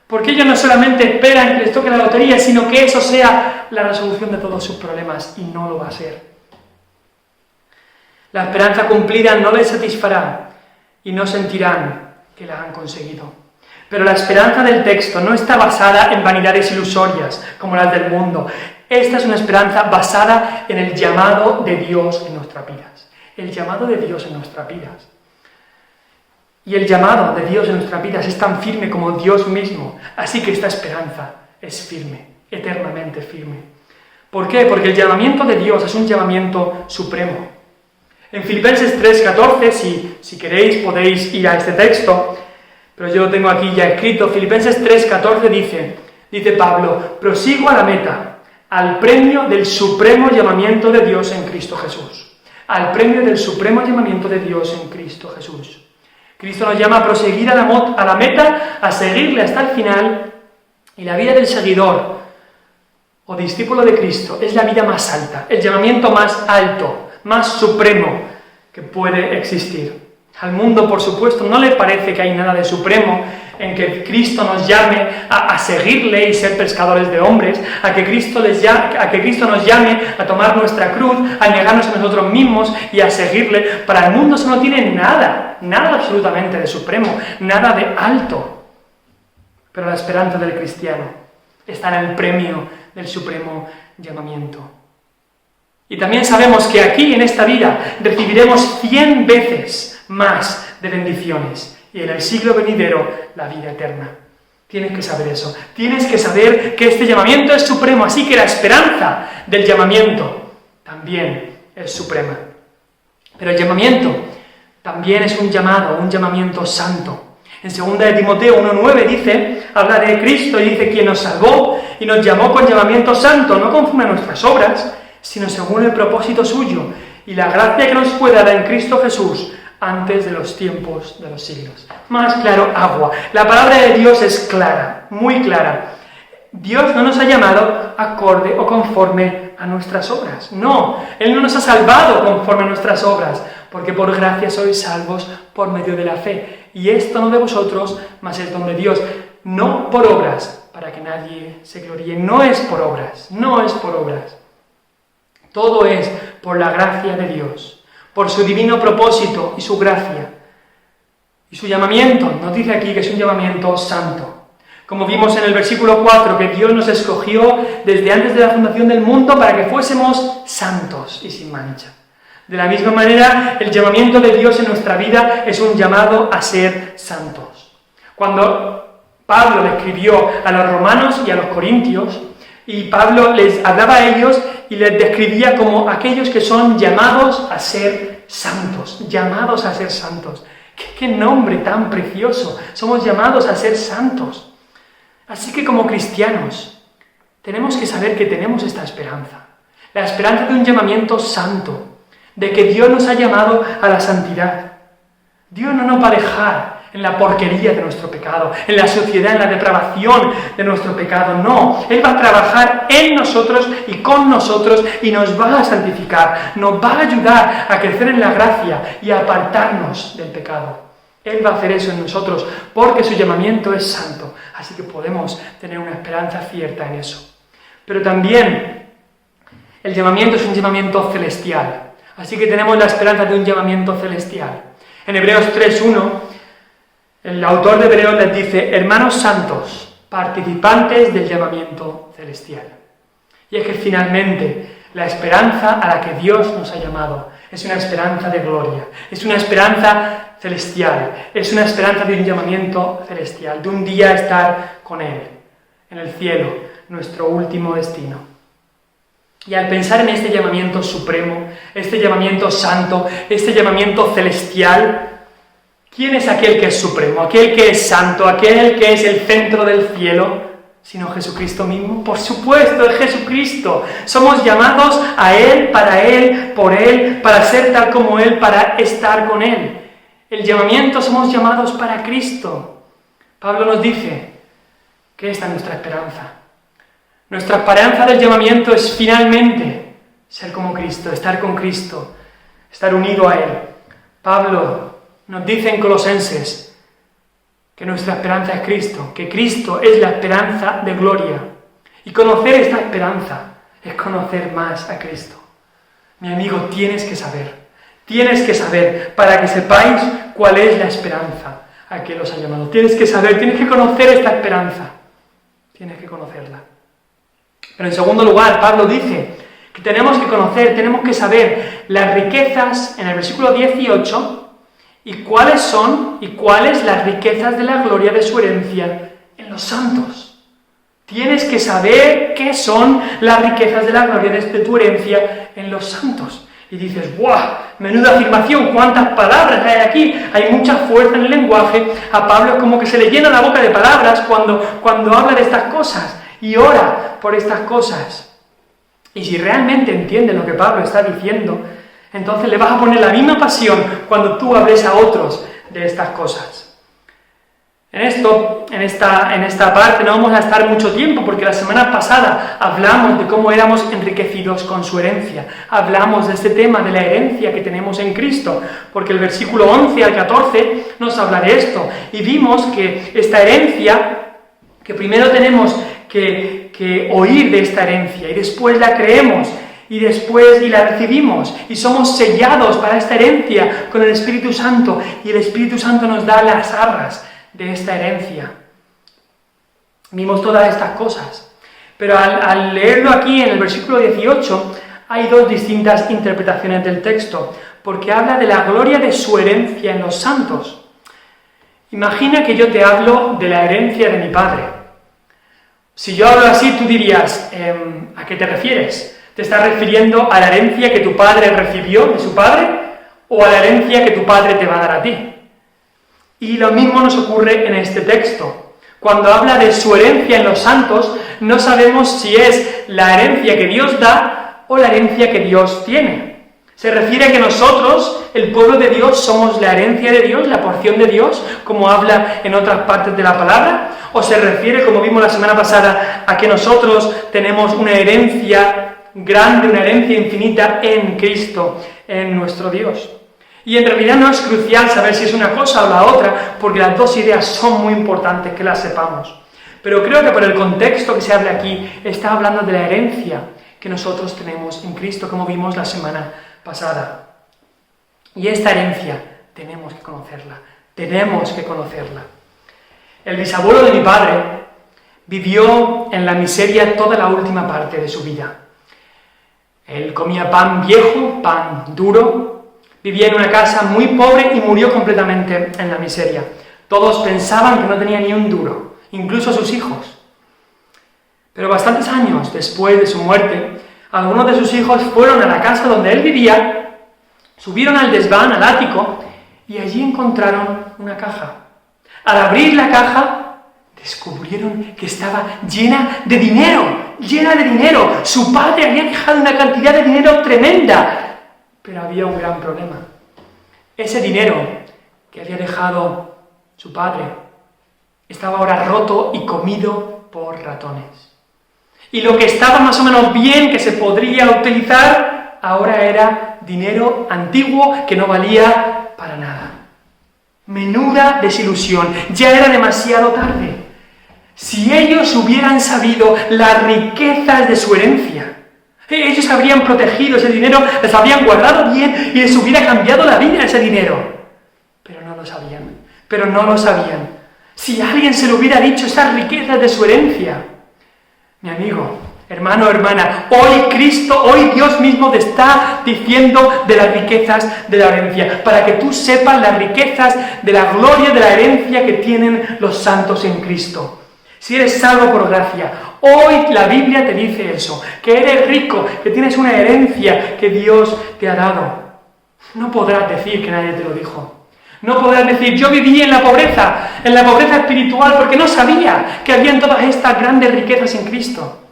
Porque ellos no solamente esperan que les toque la lotería, sino que eso sea la resolución de todos sus problemas, y no lo va a ser. La esperanza cumplida no les satisfará y no sentirán que la han conseguido. Pero la esperanza del texto no está basada en vanidades ilusorias, como las del mundo. Esta es una esperanza basada en el llamado de Dios en nuestras vidas. El llamado de Dios en nuestras vidas. Y el llamado de Dios en nuestras vidas es tan firme como Dios mismo. Así que esta esperanza es firme, eternamente firme. ¿Por qué? Porque el llamamiento de Dios es un llamamiento supremo. En Filipenses 3:14, si queréis podéis ir a este texto, pero yo lo tengo aquí ya escrito. Filipenses 3:14 dice Pablo, prosigo a la meta, al premio del supremo llamamiento de Dios en Cristo Jesús. Al premio del supremo llamamiento de Dios en Cristo Jesús. Cristo nos llama a proseguir a la meta, a seguirle hasta el final, y la vida del seguidor o discípulo de Cristo es la vida más alta, el llamamiento más alto, más supremo que puede existir. Al mundo, por supuesto, no le parece que hay nada de supremo en que Cristo nos llame a seguirle y ser pescadores de hombres, a que Cristo nos llame a tomar nuestra cruz, a negarnos a nosotros mismos y a seguirle. Para el mundo eso no tiene nada absolutamente de supremo, nada de alto. Pero la esperanza del cristiano está en el premio del supremo llamamiento. Y también sabemos que aquí, en esta vida, recibiremos 100 veces más de bendiciones. Y en el siglo venidero, la vida eterna. Tienes que saber eso. Tienes que saber que este llamamiento es supremo. Así que la esperanza del llamamiento también es suprema. Pero el llamamiento también es un llamamiento santo. En 2 de Timoteo 1:9 habla de Cristo y dice, quien nos salvó y nos llamó con llamamiento santo, no conforme a nuestras obras, sino según el propósito suyo y la gracia que nos fue dada en Cristo Jesús antes de los tiempos de los siglos. Más claro, agua. La palabra de Dios es clara, muy clara. Dios no nos ha llamado acorde o conforme a nuestras obras. No, Él no nos ha salvado conforme a nuestras obras, porque por gracia sois salvos por medio de la fe. Y esto no de vosotros, mas es don de Dios. No por obras, para que nadie se gloríe. No es por obras, no es por obras. Todo es por la gracia de Dios, por su divino propósito y su gracia. Y su llamamiento, nos dice aquí que es un llamamiento santo. Como vimos en el versículo 4, que Dios nos escogió desde antes de la fundación del mundo para que fuésemos santos y sin mancha. De la misma manera, el llamamiento de Dios en nuestra vida es un llamado a ser santos. Cuando Pablo le escribió a los romanos y a los corintios, y Pablo les hablaba a ellos y les describía como aquellos que son llamados a ser santos, llamados a ser santos. ¡Qué nombre tan precioso! Somos llamados a ser santos. Así que como cristianos, tenemos que saber que tenemos esta esperanza. La esperanza de un llamamiento santo, de que Dios nos ha llamado a la santidad. Dios no nos va a dejar en la porquería de nuestro pecado, en la suciedad, en la depravación de nuestro pecado. No, Él va a trabajar en nosotros y con nosotros y nos va a santificar, nos va a ayudar a crecer en la gracia y a apartarnos del pecado. Él va a hacer eso en nosotros porque su llamamiento es santo, así que podemos tener una esperanza cierta en eso. Pero también el llamamiento es un llamamiento celestial, así que tenemos la esperanza de un llamamiento celestial. En Hebreos 3:1, el autor de Hebreos les dice: hermanos santos, participantes del llamamiento celestial. Y es que finalmente la esperanza a la que Dios nos ha llamado es una esperanza de gloria, es una esperanza celestial, es una esperanza de un llamamiento celestial, de un día estar con Él, en el cielo, nuestro último destino. Y al pensar en este llamamiento supremo, este llamamiento santo, este llamamiento celestial, ¿quién es aquel que es supremo, aquel que es santo, aquel que es el centro del cielo, sino Jesucristo mismo? Por supuesto, es Jesucristo. Somos llamados a Él, por Él, para ser tal como Él, para estar con Él. El llamamiento somos llamados para Cristo. Pablo nos dice que esta es nuestra esperanza. Nuestra esperanza del llamamiento es finalmente ser como Cristo, estar con Cristo, estar unido a Él. Pablo nos dice en Colosenses que nuestra esperanza es Cristo, que Cristo es la esperanza de gloria. Y conocer esta esperanza es conocer más a Cristo. Mi amigo, tienes que saber, para que sepáis cuál es la esperanza a que los ha llamado. Tienes que saber, tienes que conocer esta esperanza. Tienes que conocerla. Pero en segundo lugar, Pablo dice que tenemos que conocer, tenemos que saber las riquezas, en el versículo 18, y cuáles las riquezas de la gloria de su herencia en los santos. Tienes que saber qué son las riquezas de la gloria de tu herencia en los santos. Y dices, ¡guau! Menuda afirmación, cuántas palabras hay aquí, hay mucha fuerza en el lenguaje. A Pablo es como que se le llena la boca de palabras cuando habla de estas cosas y ora por estas cosas. Y si realmente entiendes lo que Pablo está diciendo, entonces le vas a poner la misma pasión cuando tú hables a otros de estas cosas. En esta parte no vamos a estar mucho tiempo, porque la semana pasada hablamos de cómo éramos enriquecidos con su herencia. Hablamos de este tema de la herencia que tenemos en Cristo, porque el versículo 11 al 14 nos habla de esto. Y vimos que esta herencia, que primero tenemos que oír de esta herencia, y después la creemos, y la recibimos, y somos sellados para esta herencia con el Espíritu Santo, y el Espíritu Santo nos da las arras de esta herencia. Vimos todas estas cosas, pero al leerlo aquí en el versículo 18 hay dos distintas interpretaciones del texto, porque habla de la gloria de su herencia en los santos. Imagina que yo te hablo de la herencia de mi padre. Si yo hablo así, tú dirías, ¿a qué te refieres? ¿Te estás refiriendo a la herencia que tu padre recibió de su padre o a la herencia que tu padre te va a dar a ti? Y lo mismo nos ocurre en este texto. Cuando habla de su herencia en los santos, no sabemos si es la herencia que Dios da o la herencia que Dios tiene. ¿Se refiere a que nosotros, el pueblo de Dios, somos la herencia de Dios, la porción de Dios, como habla en otras partes de la palabra? ¿O se refiere, como vimos la semana pasada, a que nosotros tenemos una herencia grande, una herencia infinita en Cristo, en nuestro Dios? Y en realidad no es crucial saber si es una cosa o la otra, porque las dos ideas son muy importantes que las sepamos. Pero creo que por el contexto que se habla aquí, está hablando de la herencia que nosotros tenemos en Cristo, como vimos la semana pasada. Y esta herencia tenemos que conocerla, El bisabuelo de mi padre vivió en la miseria toda la última parte de su vida. Él comía pan viejo, pan duro, vivía en una casa muy pobre y murió completamente en la miseria. Todos pensaban que no tenía ni un duro, incluso sus hijos. Pero bastantes años después de su muerte, algunos de sus hijos fueron a la casa donde él vivía, subieron al desván, al ático, y allí encontraron una caja. Al abrir la caja, descubrieron que estaba llena de dinero, llena de dinero. Su padre había dejado una cantidad de dinero tremenda, pero había un gran problema. Ese dinero que había dejado su padre estaba ahora roto y comido por ratones. Y lo que estaba más o menos bien, que se podría utilizar, ahora era dinero antiguo que no valía para nada. Menuda desilusión, ya era demasiado tarde. Si ellos hubieran sabido las riquezas de su herencia, ellos habrían protegido ese dinero, les habrían guardado bien y les hubiera cambiado la vida ese dinero. Pero no lo sabían. Si alguien se lo hubiera dicho esas riquezas de su herencia, mi amigo, hermano o hermana, hoy Dios mismo te está diciendo de las riquezas de la herencia, para que tú sepas las riquezas de la gloria de la herencia que tienen los santos en Cristo. Si eres salvo por gracia, hoy la Biblia te dice eso, que eres rico, que tienes una herencia que Dios te ha dado. No podrás decir que nadie te lo dijo. No podrás decir, yo viví en la pobreza espiritual, porque no sabía que habían todas estas grandes riquezas en Cristo.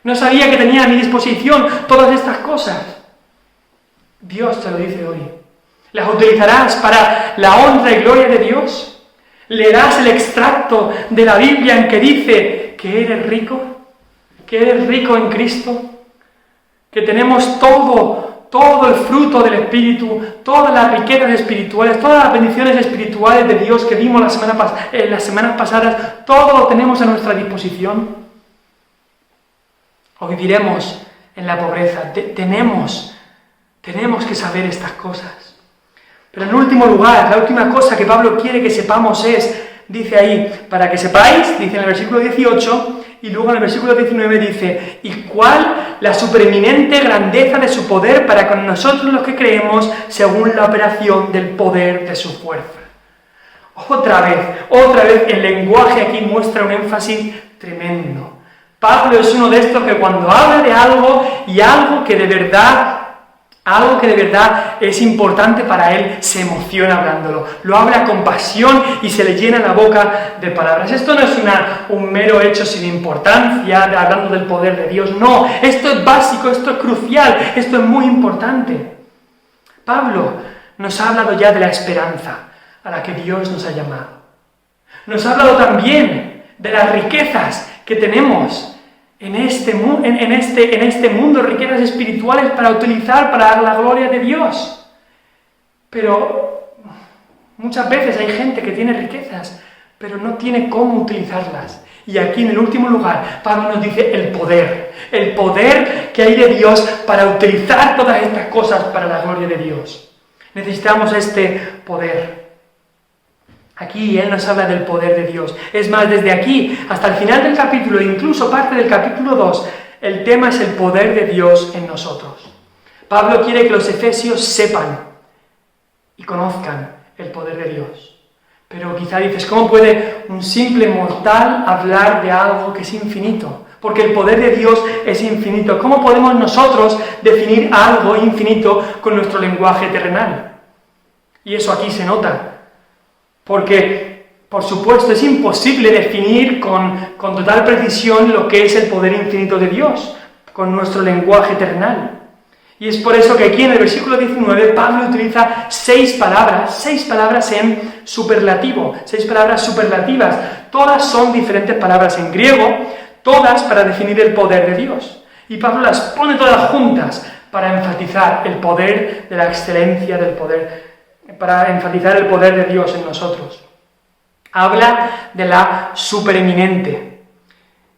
No sabía que tenía a mi disposición todas estas cosas. Dios te lo dice hoy. ¿Las utilizarás para la honra y gloria de Dios? ¿Leerás el extracto de la Biblia en que dice que eres rico? ¿Que eres rico en Cristo? ¿Que tenemos todo el fruto del Espíritu, todas las riquezas espirituales, todas las bendiciones espirituales de Dios que vimos las semanas pasadas, todo lo tenemos a nuestra disposición? ¿O viviremos en la pobreza? Tenemos que saber estas cosas. Pero en último lugar, la última cosa que Pablo quiere que sepamos dice ahí, para que sepáis, dice en el versículo 18, y luego en el versículo 19 dice, ¿y cuál la supereminente grandeza de su poder para con nosotros los que creemos según la operación del poder de su fuerza? Otra vez el lenguaje aquí muestra un énfasis tremendo. Pablo es uno de estos que cuando habla de algo y algo que de verdad es importante para él, se emociona hablándolo. Lo habla con pasión y se le llena la boca de palabras. Esto no es un mero hecho sin importancia, hablando del poder de Dios. No, esto es básico, esto es crucial, esto es muy importante. Pablo nos ha hablado ya de la esperanza a la que Dios nos ha llamado. Nos ha hablado también de las riquezas que tenemos en este mundo, riquezas espirituales para utilizar para la gloria de Dios. Pero muchas veces hay gente que tiene riquezas, pero no tiene cómo utilizarlas. Y aquí en el último lugar, Pablo nos dice el poder que hay de Dios para utilizar todas estas cosas para la gloria de Dios. Necesitamos este poder. Aquí él nos habla del poder de Dios. Es más, desde aquí hasta el final del capítulo, incluso parte del capítulo 2, el tema es el poder de Dios en nosotros. Pablo quiere que los efesios sepan y conozcan el poder de Dios. Pero quizá dices, ¿cómo puede un simple mortal hablar de algo que es infinito? Porque el poder de Dios es infinito. ¿Cómo podemos nosotros definir algo infinito con nuestro lenguaje terrenal? Y eso aquí se nota. Porque, por supuesto, es imposible definir con total precisión lo que es el poder infinito de Dios, con nuestro lenguaje terrenal. Y es por eso que aquí en el versículo 19 Pablo utiliza 6 palabras en superlativo, 6 palabras superlativas. Todas son diferentes palabras en griego, todas para definir el poder de Dios. Y Pablo las pone todas juntas para enfatizar el poder de la excelencia del poder, para enfatizar el poder de Dios en nosotros. Habla de la supereminente.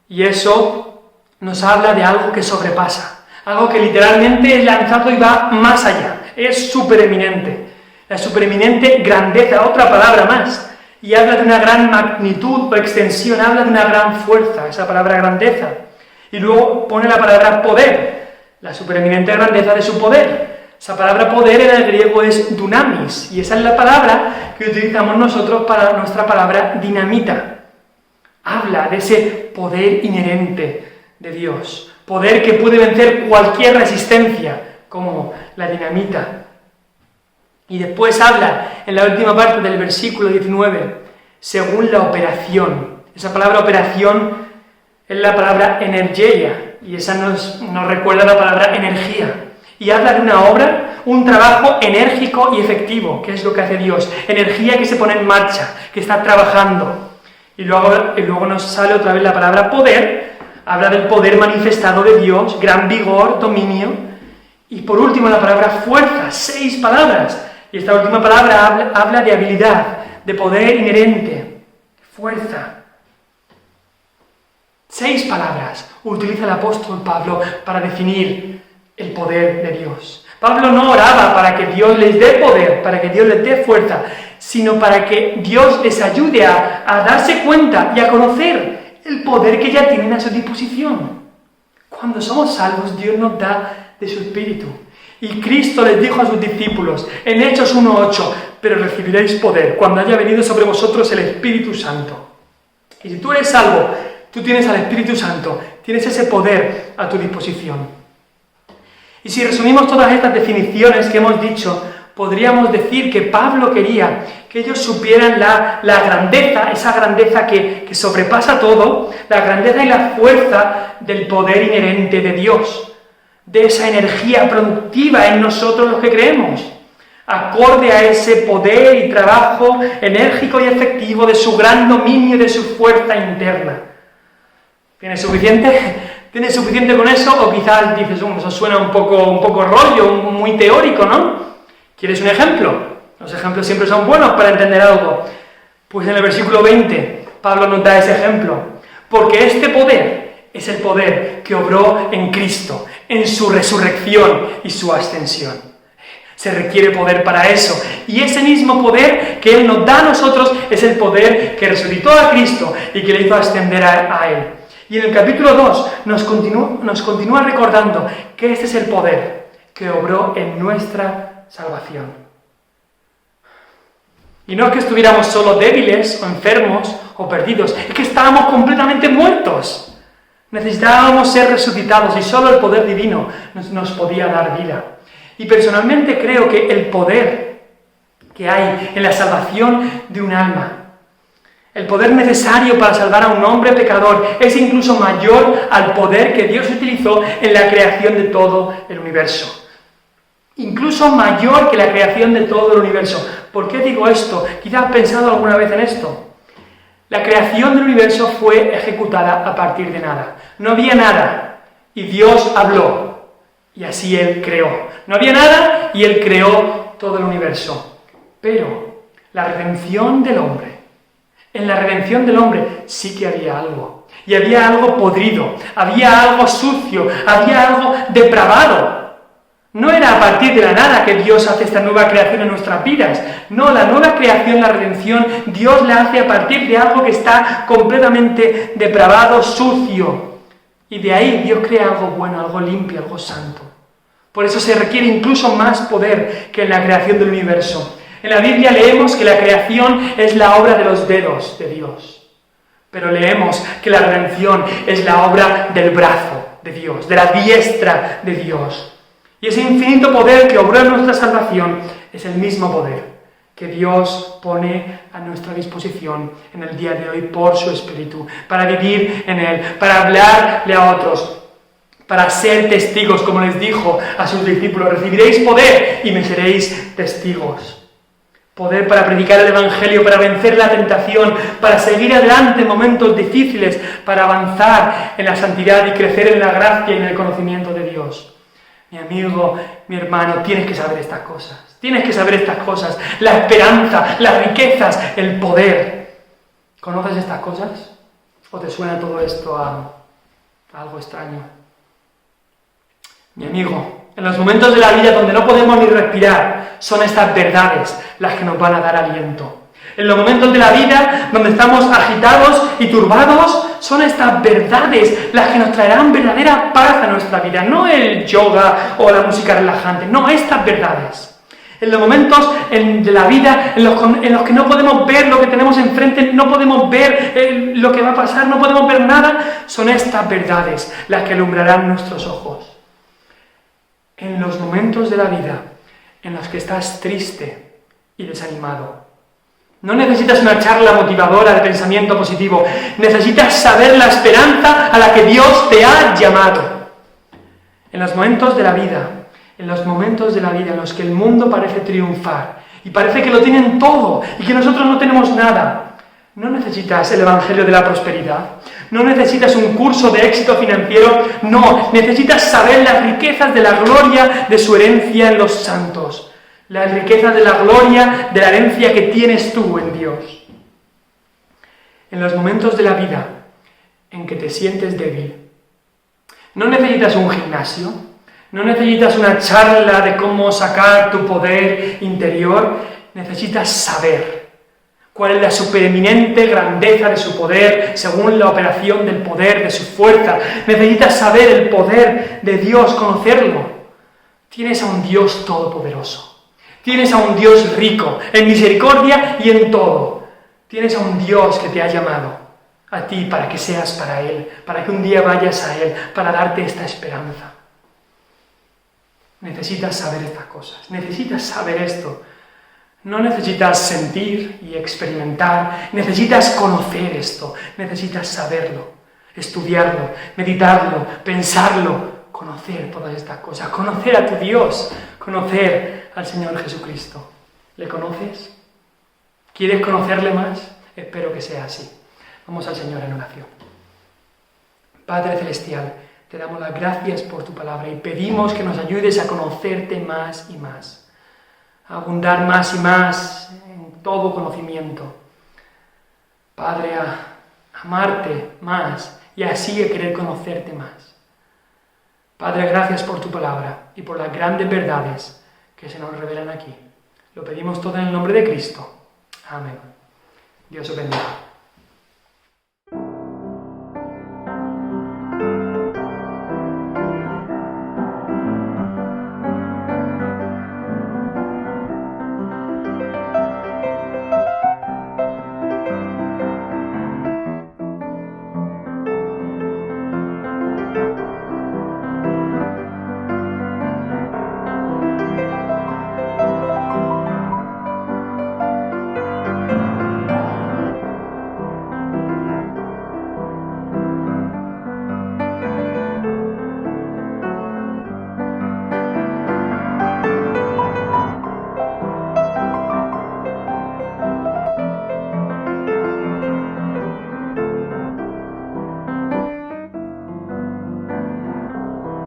Y eso nos habla de algo que sobrepasa. Algo que literalmente es lanzado y va más allá. Es supereminente. La supereminente grandeza, otra palabra más. Y habla de una gran magnitud o extensión, habla de una gran fuerza, esa palabra grandeza. Y luego pone la palabra poder. la supereminente grandeza de su poder. Esa palabra poder en el griego es dunamis, y esa es la palabra que utilizamos nosotros para nuestra palabra dinamita. Habla de ese poder inherente de Dios, poder que puede vencer cualquier resistencia, como la dinamita. Y después habla, en la última parte del versículo 19, según la operación. Esa palabra operación es la palabra energeia, y esa nos recuerda la palabra energía. Y habla de una obra, un trabajo enérgico y efectivo, que es lo que hace Dios. Energía que se pone en marcha, que está trabajando. Y luego nos sale otra vez la palabra poder, habla del poder manifestado de Dios, gran vigor, dominio. Y por último la palabra fuerza, 6 palabras. Y esta última palabra habla de habilidad, de poder inherente, fuerza. 6 palabras utiliza el apóstol Pablo para definir el poder de Dios. Pablo no oraba para que Dios les dé poder, para que Dios les dé fuerza, sino para que Dios les ayude a darse cuenta y a conocer el poder que ya tienen a su disposición. Cuando somos salvos, Dios nos da de su Espíritu. Y Cristo les dijo a sus discípulos en Hechos 1:8, pero recibiréis poder cuando haya venido sobre vosotros el Espíritu Santo. Y si tú eres salvo, tú tienes al Espíritu Santo, tienes ese poder a tu disposición. Y si resumimos todas estas definiciones que hemos dicho, podríamos decir que Pablo quería que ellos supieran la grandeza, esa grandeza que sobrepasa todo, la grandeza y la fuerza del poder inherente de Dios, de esa energía productiva en nosotros los que creemos, acorde a ese poder y trabajo enérgico y efectivo de su gran dominio y de su fuerza interna. ¿Tienes suficiente? ¿Tienes suficiente con eso? O quizás dices, eso suena un poco rollo, muy teórico, ¿no? ¿Quieres un ejemplo? Los ejemplos siempre son buenos para entender algo. Pues en el versículo 20, Pablo nos da ese ejemplo. Porque este poder es el poder que obró en Cristo, en su resurrección y su ascensión. Se requiere poder para eso. Y ese mismo poder que Él nos da a nosotros es el poder que resucitó a Cristo y que le hizo ascender a Él. Y en el capítulo 2 nos continúa recordando que este es el poder que obró en nuestra salvación. Y no es que estuviéramos solo débiles o enfermos o perdidos, es que estábamos completamente muertos. Necesitábamos ser resucitados y solo el poder divino nos podía dar vida. Y personalmente creo que el poder que hay en la salvación de un alma, el poder necesario para salvar a un hombre pecador, es incluso mayor al poder que Dios utilizó en la creación de todo el universo. Incluso mayor que la creación de todo el universo. ¿Por qué digo esto? Quizás has pensado alguna vez en esto. La creación del universo fue ejecutada a partir de nada. No había nada y Dios habló y así Él creó. No había nada y Él creó todo el universo. Pero la redención del hombre, en la redención del hombre sí que había algo. Y había algo podrido, había algo sucio, había algo depravado. No era a partir de la nada que Dios hace esta nueva creación en nuestras vidas. No, la nueva creación, la redención, Dios la hace a partir de algo que está completamente depravado, sucio. Y de ahí Dios crea algo bueno, algo limpio, algo santo. Por eso se requiere incluso más poder que en la creación del universo. En la Biblia leemos que la creación es la obra de los dedos de Dios. Pero leemos que la redención es la obra del brazo de Dios, de la diestra de Dios. Y ese infinito poder que obró en nuestra salvación es el mismo poder que Dios pone a nuestra disposición en el día de hoy por su Espíritu, para vivir en Él, para hablarle a otros, para ser testigos, como les dijo a sus discípulos, recibiréis poder y me seréis testigos. Poder para predicar el Evangelio, para vencer la tentación, para seguir adelante en momentos difíciles, para avanzar en la santidad y crecer en la gracia y en el conocimiento de Dios. Mi amigo, mi hermano, tienes que saber estas cosas. Tienes que saber estas cosas. La esperanza, las riquezas, el poder. ¿Conoces estas cosas? ¿O te suena todo esto a algo extraño? Mi amigo, en los momentos de la vida donde no podemos ni respirar, son estas verdades las que nos van a dar aliento. En los momentos de la vida donde estamos agitados y turbados, son estas verdades las que nos traerán verdadera paz a nuestra vida, no el yoga o la música relajante, no, estas verdades. En los momentos de la vida en los que no podemos ver lo que tenemos enfrente, no podemos ver lo que va a pasar, no podemos ver nada, son estas verdades las que alumbrarán nuestros ojos. En los momentos de la vida en los que estás triste y desanimado, no necesitas una charla motivadora de pensamiento positivo, necesitas saber la esperanza a la que Dios te ha llamado. En los momentos de la vida, en los que el mundo parece triunfar y parece que lo tienen todo y que nosotros no tenemos nada, no necesitas el evangelio de la prosperidad, no necesitas un curso de éxito financiero, no, necesitas saber las riquezas de la gloria de su herencia en los santos. La riqueza de la gloria, de la herencia que tienes tú en Dios. En los momentos de la vida en que te sientes débil, no necesitas un gimnasio, no necesitas una charla de cómo sacar tu poder interior, necesitas saber cuál es la supereminente grandeza de su poder según la operación del poder, de su fuerza. Necesitas saber el poder de Dios, conocerlo. Tienes a un Dios todopoderoso. Tienes a un Dios rico en misericordia y en todo. Tienes a un Dios que te ha llamado a ti para que seas para Él, para que un día vayas a Él, para darte esta esperanza. Necesitas saber estas cosas, necesitas saber esto. No necesitas sentir y experimentar, necesitas conocer esto, necesitas saberlo, estudiarlo, meditarlo, pensarlo, conocer todas estas cosas, conocer a tu Dios, conocer al Señor Jesucristo. ¿Le conoces? ¿Quieres conocerle más? Espero que sea así. Vamos al Señor en oración. Padre Celestial, te damos las gracias por tu palabra y pedimos que nos ayudes a conocerte más y más, a abundar más y más en todo conocimiento. Padre, a amarte más y así a querer conocerte más. Padre, gracias por tu palabra y por las grandes verdades que se nos revelan aquí. Lo pedimos todo en el nombre de Cristo. Amén. Dios os bendiga.